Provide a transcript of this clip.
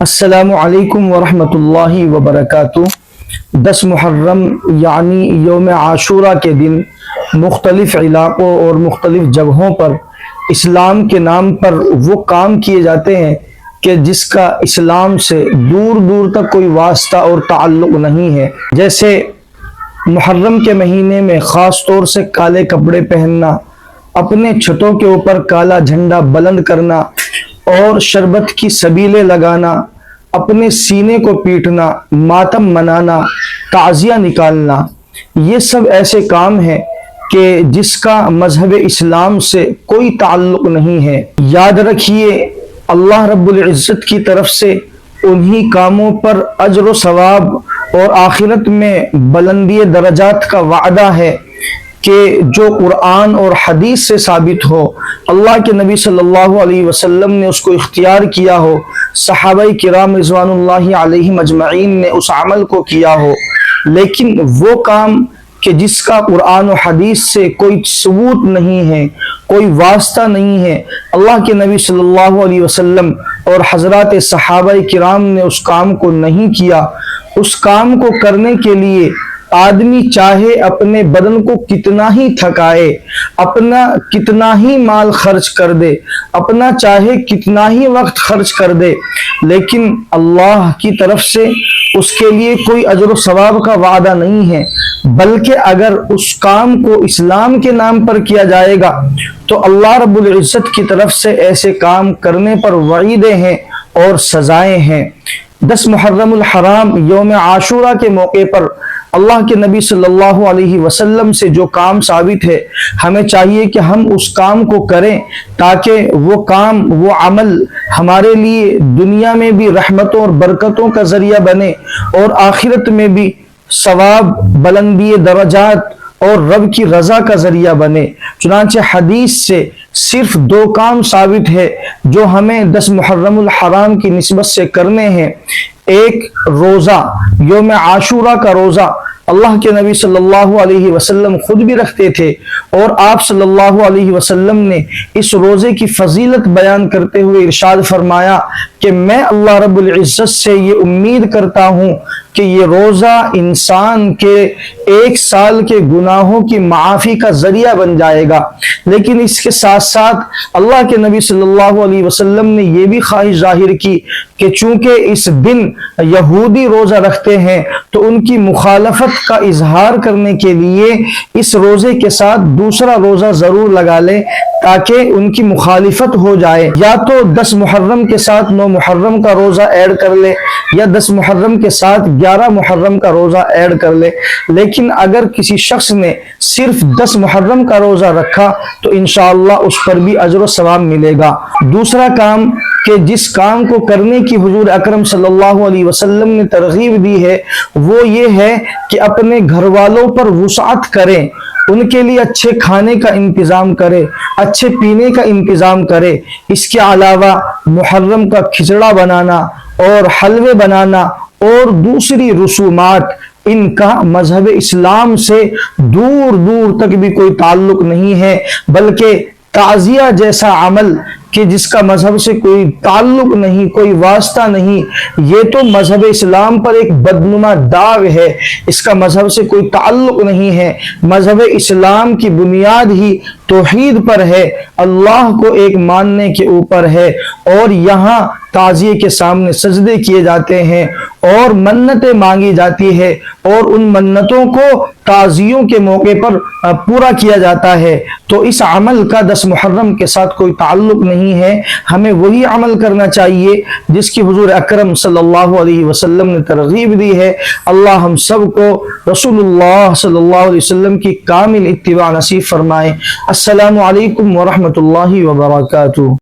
السلام علیکم ورحمۃ اللہ وبرکاتہ۔ 10 محرم یعنی یوم عاشورہ کے دن مختلف علاقوں اور مختلف جگہوں پر اسلام کے نام پر وہ کام کیے جاتے ہیں کہ جس کا اسلام سے دور دور تک کوئی واسطہ اور تعلق نہیں ہے، جیسے محرم کے مہینے میں خاص طور سے کالے کپڑے پہننا، اپنے چھتوں کے اوپر کالا جھنڈا بلند کرنا اور شربت کی سبیلیں لگانا، اپنے سینے کو پیٹنا، ماتم منانا، تعزیہ نکالنا، یہ سب ایسے کام ہیں کہ جس کا مذہب اسلام سے کوئی تعلق نہیں ہے۔ یاد رکھیے، اللہ رب العزت کی طرف سے انہی کاموں پر اجر و ثواب اور آخرت میں بلندی درجات کا وعدہ ہے کہ جو قرآن اور حدیث سے ثابت ہو، اللہ کے نبی صلی اللہ علیہ وسلم نے اس کو اختیار کیا ہو، صحابہ کرام رضوان اللہ علیہم اجمعین نے اس عمل کو کیا ہو۔ لیکن وہ کام کہ جس کا قرآن و حدیث سے کوئی ثبوت نہیں ہے، کوئی واسطہ نہیں ہے، اللہ کے نبی صلی اللہ علیہ وسلم اور حضرات صحابہ کرام نے اس کام کو نہیں کیا، اس کام کو کرنے کے لیے آدمی چاہے اپنے بدن کو کتنا ہی تھکائے، اپنا کتنا ہی مال خرچ کر دے، اپنا چاہے کتنا ہی وقت خرچ کر دے، لیکن اللہ کی طرف سے اس کے لیے کوئی اجر و ثواب کا وعدہ نہیں ہے، بلکہ اگر اس کام کو اسلام کے نام پر کیا جائے گا تو اللہ رب العزت کی طرف سے ایسے کام کرنے پر وعیدیں ہیں اور سزائیں ہیں۔ 10 محرم الحرام یوم عاشورہ کے موقع پر اللہ کے نبی صلی اللہ علیہ وسلم سے جو کام ثابت ہے، ہمیں چاہیے کہ ہم اس کام کو کریں تاکہ وہ کام، وہ عمل ہمارے لیے دنیا میں بھی رحمتوں اور برکتوں کا ذریعہ بنے اور آخرت میں بھی ثواب، بلندی درجات اور رب کی رضا کا ذریعہ بنے۔ چنانچہ حدیث سے صرف 2 کام ثابت ہے جو ہمیں 10 محرم الحرام کی نسبت سے کرنے ہیں۔ ایک روزہ، یوم عاشورہ کا روزہ اللہ کے نبی صلی اللہ علیہ وسلم خود بھی رکھتے تھے، اور آپ صلی اللہ علیہ وسلم نے اس روزے کی فضیلت بیان کرتے ہوئے ارشاد فرمایا کہ میں اللہ رب العزت سے یہ امید کرتا ہوں کہ یہ روزہ انسان کے 1 سال کے گناہوں کی معافی کا ذریعہ بن جائے گا۔ لیکن اس کے ساتھ ساتھ اللہ کے نبی صلی اللہ علیہ وسلم نے یہ بھی خواہش ظاہر کی کہ چونکہ اس دن یہودی روزہ رکھتے ہیں تو ان کی مخالفت کا اظہار کرنے کے لیے اس روزے کے ساتھ دوسرا روزہ ضرور لگا لیں تاکہ ان کی مخالفت ہو جائے، یا تو 10 محرم کے ساتھ 9 محرم کا روزہ ایڈ کر لے یا 10 محرم کے ساتھ 11 محرم کا روزہ ایڈ کر لے۔ لیکن اگر کسی شخص نے صرف 10 محرم کا روزہ رکھا تو انشاءاللہ اس پر بھی اجر و ثواب ملے گا۔ دوسرا کام کہ جس کام کو کرنے کی حضور اکرم صلی اللہ علیہ وسلم نے ترغیب دی ہے وہ یہ ہے کہ اپنے گھر والوں پر وسعت کریں، ان کے لیے اچھے کھانے کا انتظام کرے، اچھے پینے کا انتظام کرے۔ اس کے علاوہ محرم کا کھچڑا بنانا اور حلوے بنانا اور دوسری رسومات، ان کا مذہب اسلام سے دور دور تک بھی کوئی تعلق نہیں ہے، بلکہ تعزیہ جیسا عمل کہ جس کا مذہب سے کوئی تعلق نہیں، کوئی واسطہ نہیں، یہ تو مذہب اسلام پر ایک بدنما داغ ہے، اس کا مذہب سے کوئی تعلق نہیں ہے۔ مذہب اسلام کی بنیاد ہی توحید پر ہے، اللہ کو ایک ماننے کے اوپر ہے، اور یہاں تعزیے کے سامنے سجدے کیے جاتے ہیں اور منتیں مانگی جاتی ہے، اور ان منتوں کو تعزیوں کے موقع پر پورا کیا جاتا ہے۔ تو اس عمل کا 10 محرم کے ساتھ کوئی تعلق نہیں ہے، ہمیں وہی عمل کرنا چاہیے جس کی حضور اکرم صلی اللہ علیہ وسلم نے ترغیب دی ہے۔ اللہ ہم سب کو رسول اللہ صلی اللہ علیہ وسلم کی کامل اتباع نصیب فرمائے۔ السلام علیکم ورحمۃ اللہ وبرکاتہ۔